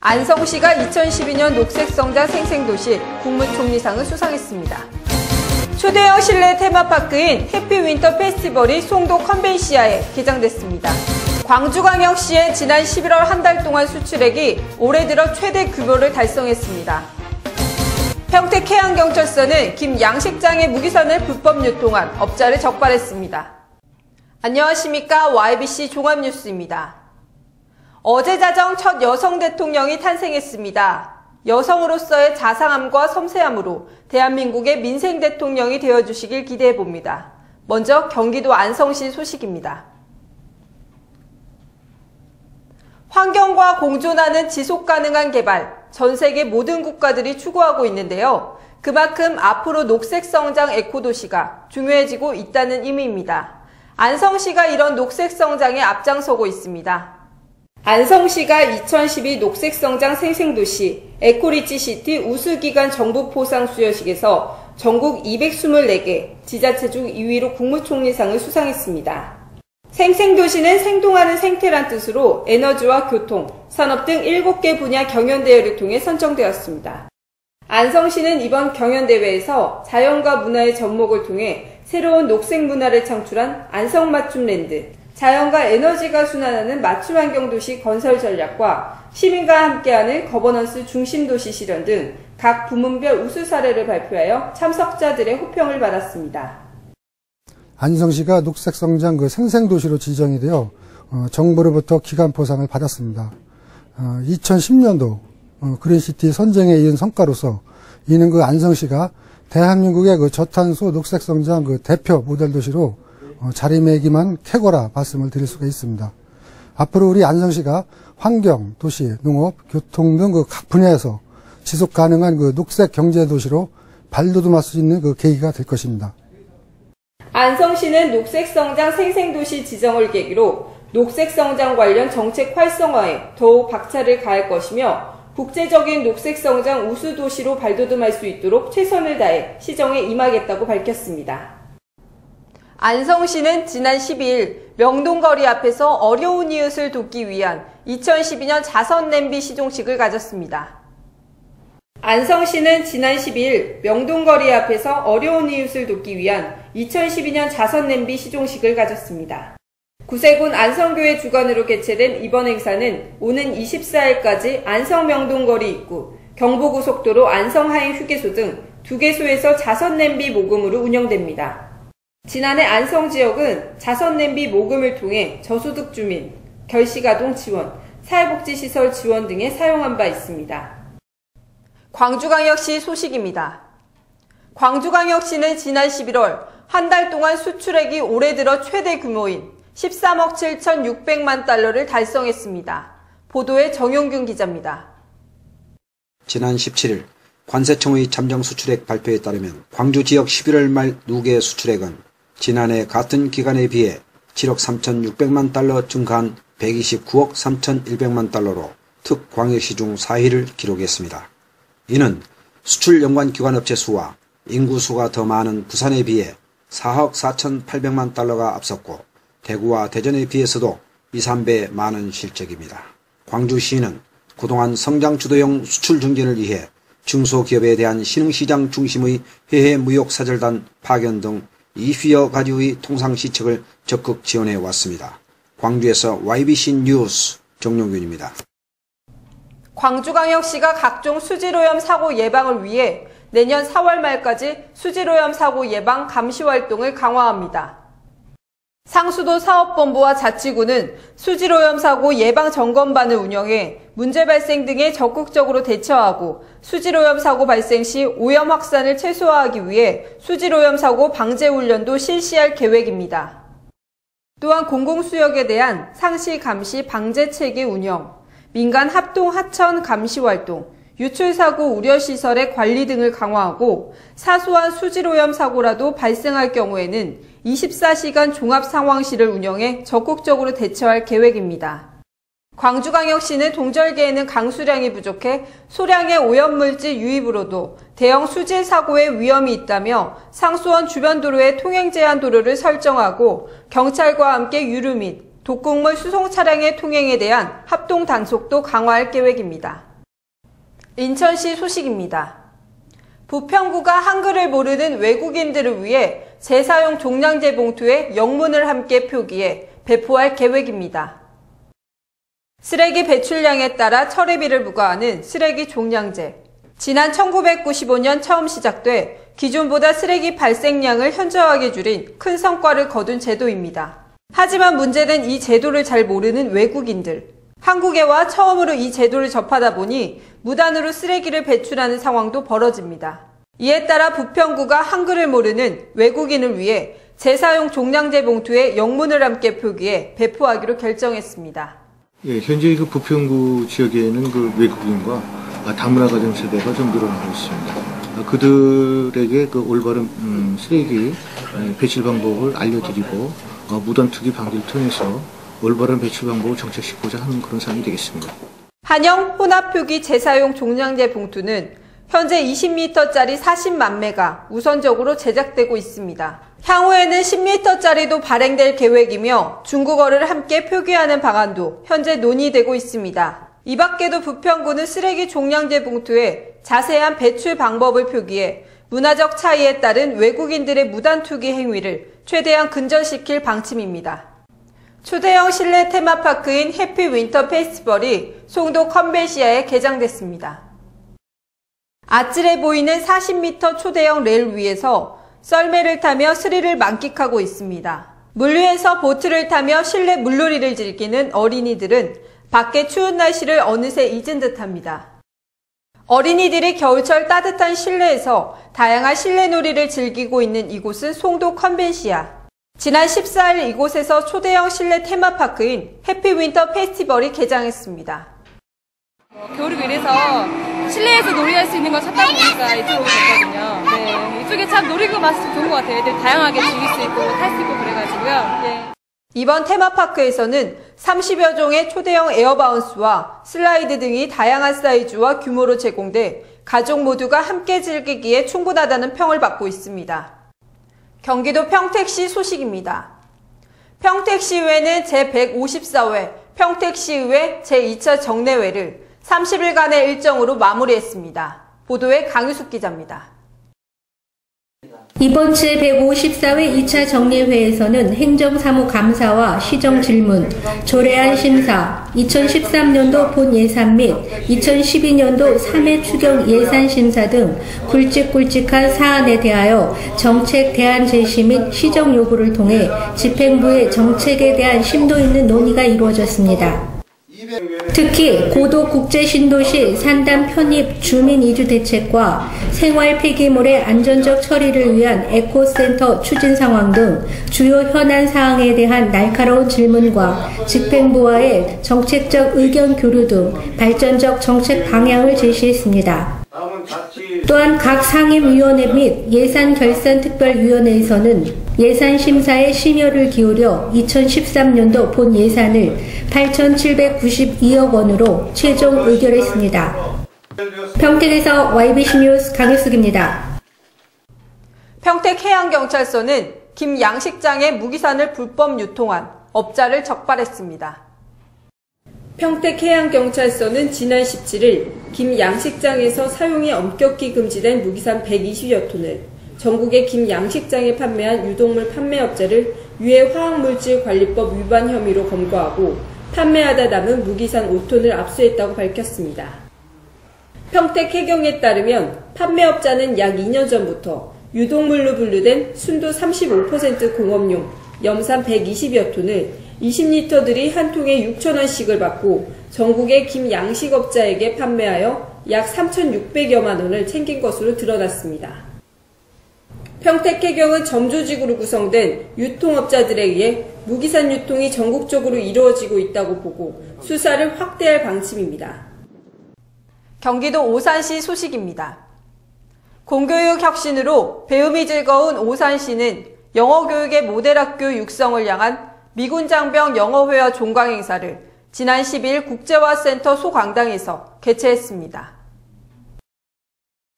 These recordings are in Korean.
안성시가 2012년 녹색성장 생생도시 국무총리상을 수상했습니다. 초대형 실내 테마파크인 해피윈터 페스티벌이 송도 컨벤시아에 개장됐습니다. 광주광역시의 지난 11월 한 달 동안 수출액이 올해 들어 최대 규모를 달성했습니다. 평택해양경찰서는 김 양식장의 무기산을 불법 유통한 업자를 적발했습니다. 안녕하십니까, YBC 종합뉴스입니다. 어제 자정 첫 여성 대통령이 탄생했습니다. 여성으로서의 자상함과 섬세함으로 대한민국의 민생 대통령이 되어주시길 기대해봅니다. 먼저 경기도 안성시 소식입니다. 환경과 공존하는 지속가능한 개발, 전 세계 모든 국가들이 추구하고 있는데요. 그만큼 앞으로 녹색성장 에코도시가 중요해지고 있다는 의미입니다. 안성시가 이런 녹색성장에 앞장서고 있습니다. 안성시가 2012 녹색성장 생생도시 에코리치시티 우수기관 정보포상 수여식에서 전국 224개, 지자체 중 2위로 국무총리상을 수상했습니다. 생생도시는 생동하는 생태란 뜻으로 에너지와 교통, 산업 등 7개 분야 경연대회를 통해 선정되었습니다. 안성시는 이번 경연대회에서 자연과 문화의 접목을 통해 새로운 녹색 문화를 창출한 안성맞춤랜드, 자연과 에너지가 순환하는 맞춤 환경도시 건설 전략과 시민과 함께하는 거버넌스 중심도시 실현 등 각 부문별 우수 사례를 발표하여 참석자들의 호평을 받았습니다. 안성시가 녹색성장 생생도시로 지정이 되어 정부로부터 기관포상을 받았습니다. 2010년도 그린시티 선정에 이은 성과로서 이는 안성시가 대한민국의 저탄소 녹색성장 대표 모델도시로 자리매김한 쾌거라 말씀을 드릴 수가 있습니다. 앞으로 우리 안성시가 환경, 도시, 농업, 교통 등 각 분야에서 지속 가능한 녹색 경제 도시로 발돋움할 수 있는 계기가 될 것입니다. 안성시는 녹색성장 생생도시 지정을 계기로 녹색성장 관련 정책 활성화에 더욱 박차를 가할 것이며 국제적인 녹색성장 우수도시로 발돋움할 수 있도록 최선을 다해 시정에 임하겠다고 밝혔습니다. 안성시는 지난 12일 명동거리 앞에서 어려운 이웃을 돕기 위한 2012년 자선냄비 시종식을 가졌습니다. 안성시는 지난 12일 명동거리 앞에서 어려운 이웃을 돕기 위한 2012년 자선냄비 시종식을 가졌습니다. 구세군 안성교회 주관으로 개최된 이번 행사는 오는 24일까지 안성명동거리 입구, 경부고속도로 안성하행 휴게소 등 2개소에서 자선냄비 모금으로 운영됩니다. 지난해 안성지역은 자선냄비 모금을 통해 저소득 주민, 결식아동 지원, 사회복지시설 지원 등에 사용한 바 있습니다. 광주광역시 소식입니다. 광주광역시는 지난 11월 한 달 동안 수출액이 올해 들어 최대 규모인 13억 7,600만 달러를 달성했습니다. 보도에 정용균 기자입니다. 지난 17일 관세청의 잠정 수출액 발표에 따르면 광주 지역 11월 말 누계 수출액은 지난해 같은 기간에 비해 7억 3,600만 달러 증가한 129억 3,100만 달러로 특광역시 중 4위를 기록했습니다. 이는 수출 연관 기관 업체 수와 인구 수가 더 많은 부산에 비해 4억 4,800만 달러가 앞섰고 대구와 대전에 비해서도 2, 3배 많은 실적입니다. 광주시는 그동안 성장 주도형 수출 증진을 위해 중소기업에 대한 신흥시장 중심의 해외 무역사절단 파견 등 20여 가지의 통상시책을 적극 지원해 왔습니다. 광주에서 YBC 뉴스 정용균입니다. 광주광역시가 각종 수질오염 사고 예방을 위해 내년 4월 말까지 수질오염 사고 예방 감시 활동을 강화합니다. 상수도 사업본부와 자치구는 수질오염 사고 예방 점검반을 운영해 문제 발생 등에 적극적으로 대처하고 수질오염 사고 발생 시 오염 확산을 최소화하기 위해 수질오염 사고 방제 훈련도 실시할 계획입니다. 또한 공공수역에 대한 상시 감시 방제 체계 운영, 민간 합동 하천 감시 활동, 유출사고 우려시설의 관리 등을 강화하고 사소한 수질오염 사고라도 발생할 경우에는 24시간 종합상황실을 운영해 적극적으로 대처할 계획입니다. 광주광역시는 동절기에는 강수량이 부족해 소량의 오염물질 유입으로도 대형 수질 사고의 위험이 있다며 상수원 주변 도로에 통행 제한 도로를 설정하고 경찰과 함께 유류 및 독극물 수송 차량의 통행에 대한 합동 단속도 강화할 계획입니다. 인천시 소식입니다. 부평구가 한글을 모르는 외국인들을 위해 재사용 종량제 봉투에 영문을 함께 표기해 배포할 계획입니다. 쓰레기 배출량에 따라 처리비를 부과하는 쓰레기 종량제. 지난 1995년 처음 시작돼 기존보다 쓰레기 발생량을 현저하게 줄인 큰 성과를 거둔 제도입니다. 하지만 문제는 이 제도를 잘 모르는 외국인들. 한국에 와 처음으로 이 제도를 접하다 보니 무단으로 쓰레기를 배출하는 상황도 벌어집니다. 이에 따라 부평구가 한글을 모르는 외국인을 위해 재사용 종량제 봉투에 영문을 함께 표기해 배포하기로 결정했습니다. 예, 현재 그 부평구 지역에는 그 외국인과 다문화 가정 세대가 좀 늘어나고 있습니다. 그들에게 그 올바른 쓰레기 배출 방법을 알려드리고 무단 투기 방지를 통해서 올바른 배출 방법을 정착시키고자 하는 그런 사항이 되겠습니다. 한영 혼합표기 재사용 종량제 봉투는 현재 20m짜리 40만 매가 우선적으로 제작되고 있습니다. 향후에는 10m짜리도 발행될 계획이며 중국어를 함께 표기하는 방안도 현재 논의되고 있습니다. 이 밖에도 부평구는 쓰레기 종량제 봉투에 자세한 배출 방법을 표기해 문화적 차이에 따른 외국인들의 무단 투기 행위를 최대한 근절시킬 방침입니다. 초대형 실내 테마파크인 해피 윈터 페스티벌이 송도 컨벤시아에 개장됐습니다. 아찔해 보이는 40m 초대형 레일 위에서 썰매를 타며 스릴을 만끽하고 있습니다. 물 위에서 보트를 타며 실내 물놀이를 즐기는 어린이들은 밖의 추운 날씨를 어느새 잊은 듯합니다. 어린이들이 겨울철 따뜻한 실내에서 다양한 실내놀이를 즐기고 있는 이곳은 송도 컨벤시아. 지난 14일 이곳에서 초대형 실내 테마파크인 해피 윈터 페스티벌이 개장했습니다. 겨울을 이래서 실내에서 놀이할 수 있는 걸 찾다 보니까 이쪽으로 갔거든요. 네, 이쪽에 참 놀이기구 맛이 좋은 것 같아요. 애들 다양하게 즐길 수 있고 탈 수 있고 그래가지고요. 예. 이번 테마파크에서는 30여 종의 초대형 에어바운스와 슬라이드 등이 다양한 사이즈와 규모로 제공돼 가족 모두가 함께 즐기기에 충분하다는 평을 받고 있습니다. 경기도 평택시 소식입니다. 평택시의회는 제154회 평택시의회 제2차 정례회를 30일간의 일정으로 마무리했습니다. 보도에 강유숙 기자입니다. 이번 제154회 2차 정례회에서는 행정사무감사와 시정질문, 조례안 심사, 2013년도 본예산 및 2012년도 3회 추경 예산 심사 등 굵직굵직한 사안에 대하여 정책 대안 제시 및 시정 요구를 통해 집행부의 정책에 대한 심도 있는 논의가 이루어졌습니다. 특히 고도 국제신도시 산단 편입 주민 이주 대책과 생활 폐기물의 안전적 처리를 위한 에코센터 추진 상황 등 주요 현안 사항에 대한 날카로운 질문과 집행부와의 정책적 의견 교류 등 발전적 정책 방향을 제시했습니다. 또한 각 상임위원회 및 예산결산특별위원회에서는 예산 심사에 심혈을 기울여 2013년도 본 예산을 8,792억 원으로 최종 의결했습니다. 평택에서 YBC 뉴스 강유숙입니다. 평택해양경찰서는 김 양식장의 무기산을 불법 유통한 업자를 적발했습니다. 평택해양경찰서는 지난 17일 김 양식장에서 사용이 엄격히 금지된 무기산 120여 톤을 전국의 김 양식장에 판매한 유독물 판매업자를 유해화학물질관리법 위반 혐의로 검거하고 판매하다 남은 무기산 5톤을 압수했다고 밝혔습니다. 평택해경에 따르면 판매업자는 약 2년 전부터 유독물로 분류된 순도 35% 공업용 염산 120여 톤을 20리터들이 한 통에 6,000원씩을 받고 전국의 김 양식업자에게 판매하여 약 3,600여만 원을 챙긴 것으로 드러났습니다. 평택해경은 점조직으로 구성된 유통업자들에 의해 무기산 유통이 전국적으로 이루어지고 있다고 보고 수사를 확대할 방침입니다. 경기도 오산시 소식입니다. 공교육 혁신으로 배움이 즐거운 오산시는 영어교육의 모델학교 육성을 향한 미군장병 영어회화 종강 행사를 지난 10일 국제화센터 소강당에서 개최했습니다.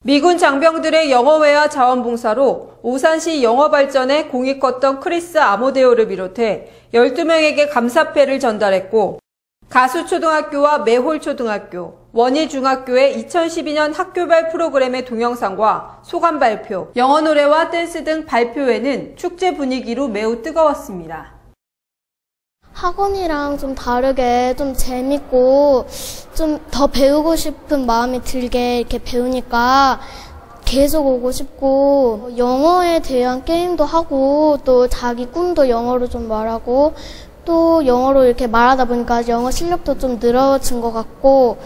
미군 장병들의 영어회화 자원봉사로 오산시 영어발전에 공이 컸던 크리스 아모데오를 비롯해 12명에게 감사패를 전달했고 가수초등학교와 매홀초등학교, 원희중학교의 2012년 학교별 프로그램의 동영상과 소감 발표, 영어 노래와 댄스 등 발표회는 축제 분위기로 매우 뜨거웠습니다. 학원이랑 좀 다르게 좀 재밌고 좀 더 배우고 싶은 마음이 들게 이렇게 배우니까 계속 오고 싶고, 영어에 대한 게임도 하고 또 자기 꿈도 영어로 좀 말하고 또 영어로 이렇게 말하다 보니까 영어 실력도 좀 늘어진 것 같고.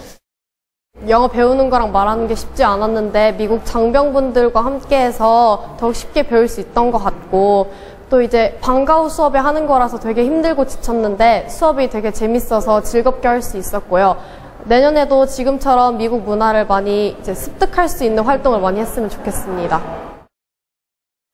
영어 배우는 거랑 말하는 게 쉽지 않았는데 미국 장병분들과 함께해서 더욱 쉽게 배울 수 있던 것 같고, 또 이제 방과 후 수업에 하는 거라서 되게 힘들고 지쳤는데 수업이 되게 재밌어서 즐겁게 할 수 있었고요. 내년에도 지금처럼 미국 문화를 많이 이제 습득할 수 있는 활동을 많이 했으면 좋겠습니다.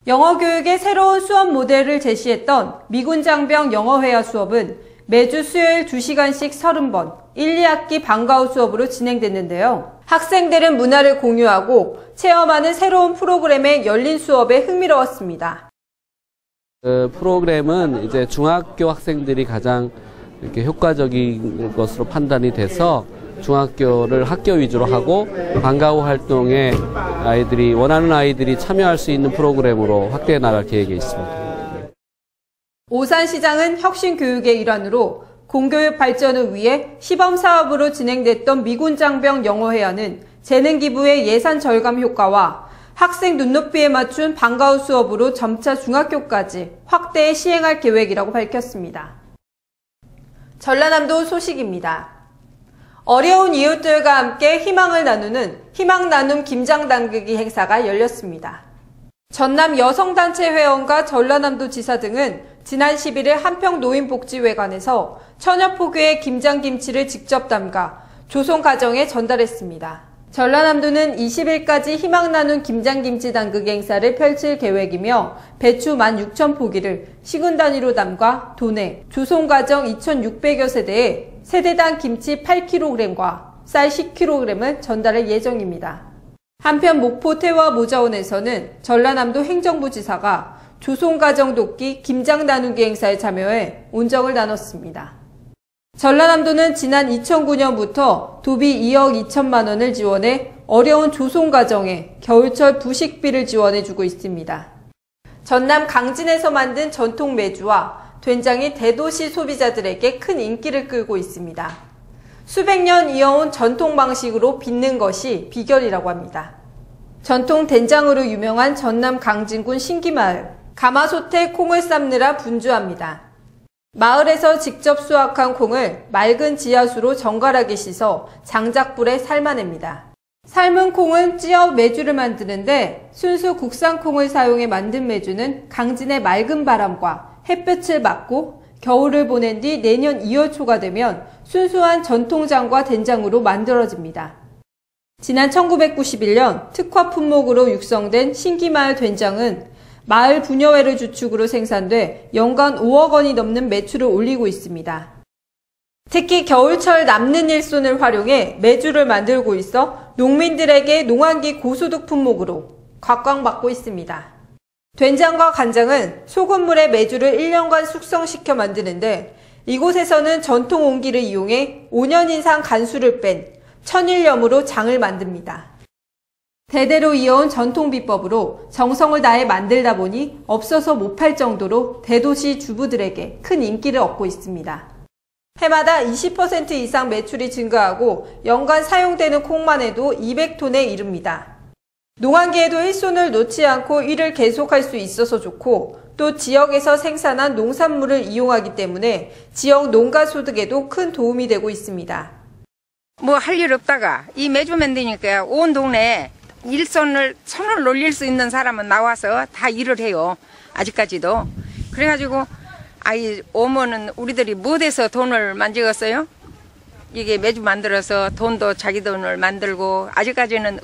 영어 교육의 새로운 수업 모델을 제시했던 미군 장병 영어회화 수업은 매주 수요일 2시간씩 30번 1, 2학기 방과 후 수업으로 진행됐는데요. 학생들은 문화를 공유하고 체험하는 새로운 프로그램에 열린 수업에 흥미로웠습니다. 그 프로그램은 이제 중학교 학생들이 가장 이렇게 효과적인 것으로 판단이 돼서 중학교를 학교 위주로 하고 방과 후 활동에 원하는 아이들이 참여할 수 있는 프로그램으로 확대해 나갈 계획에 있습니다. 오산시장은 혁신교육의 일환으로 공교육 발전을 위해 시범사업으로 진행됐던 미군장병 영어회화는 재능기부의 예산 절감 효과와 학생 눈높이에 맞춘 방과 후 수업으로 점차 중학교까지 확대해 시행할 계획이라고 밝혔습니다. 전라남도 소식입니다. 어려운 이웃들과 함께 희망을 나누는 희망나눔 김장당그기 행사가 열렸습니다. 전남 여성단체 회원과 전라남도 지사 등은 지난 11일 한평노인복지회관에서 천여포교의 김장김치를 직접 담가 조송가정에 전달했습니다. 전라남도는 20일까지 희망나눔 김장김치 당그기 행사를 펼칠 계획이며 배추 16,000포기를 시군 단위로 담가 도내 조송가정 2,600여 세대에 세대당 김치 8kg과 쌀 10kg을 전달할 예정입니다. 한편 목포 태화 모자원에서는 전라남도 행정부 지사가 조송가정 돕기 김장 나누기 행사에 참여해 온정을 나눴습니다. 전라남도는 지난 2009년부터 도비 2억 2천만 원을 지원해 어려운 조송가정에 겨울철 부식비를 지원해주고 있습니다. 전남 강진에서 만든 전통 메주와 된장이 대도시 소비자들에게 큰 인기를 끌고 있습니다. 수백 년 이어온 전통 방식으로 빚는 것이 비결이라고 합니다. 전통 된장으로 유명한 전남 강진군 신기마을, 가마솥에 콩을 삶느라 분주합니다. 마을에서 직접 수확한 콩을 맑은 지하수로 정갈하게 씻어 장작불에 삶아냅니다. 삶은 콩은 찌어 메주를 만드는데 순수 국산 콩을 사용해 만든 메주는 강진의 맑은 바람과 햇볕을 맞고 겨울을 보낸 뒤 내년 2월 초가 되면 순수한 전통장과 된장으로 만들어집니다. 지난 1991년 특화 품목으로 육성된 신기마을 된장은 마을 부녀회를 주축으로 생산돼 연간 5억 원이 넘는 매출을 올리고 있습니다. 특히 겨울철 남는 일손을 활용해 메주를 만들고 있어 농민들에게 농한기 고소득 품목으로 각광받고 있습니다. 된장과 간장은 소금물에 메주를 1년간 숙성시켜 만드는데 이곳에서는 전통 온기를 이용해 5년 이상 간수를 뺀 천일염으로 장을 만듭니다. 대대로 이어온 전통 비법으로 정성을 다해 만들다 보니 없어서 못 팔 정도로 대도시 주부들에게 큰 인기를 얻고 있습니다. 해마다 20% 이상 매출이 증가하고 연간 사용되는 콩만 해도 200톤에 이릅니다. 농한기에도 일손을 놓지 않고 일을 계속할 수 있어서 좋고 또 지역에서 생산한 농산물을 이용하기 때문에 지역 농가 소득에도 큰 도움이 되고 있습니다. 뭐 할 일 없다가 이 매주 만드니까 온 동네에 손을 놀릴 수 있는 사람은 나와서 다 일을 해요. 아직까지도. 그래가지고 오면은 우리들이 못해서 돈을 만들었어요. 이게 매주 만들어서 돈도 자기 돈을 만들고 아직까지는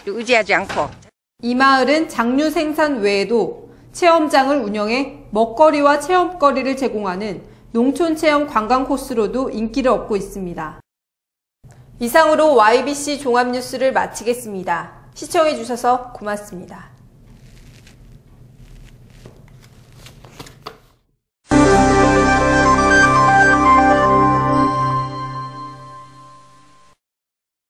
의지하지 않고. 이 마을은 장류 생산 외에도 체험장을 운영해 먹거리와 체험거리를 제공하는 농촌체험 관광 코스로도 인기를 얻고 있습니다. 이상으로 YBC 종합뉴스를 마치겠습니다. 시청해주셔서 고맙습니다.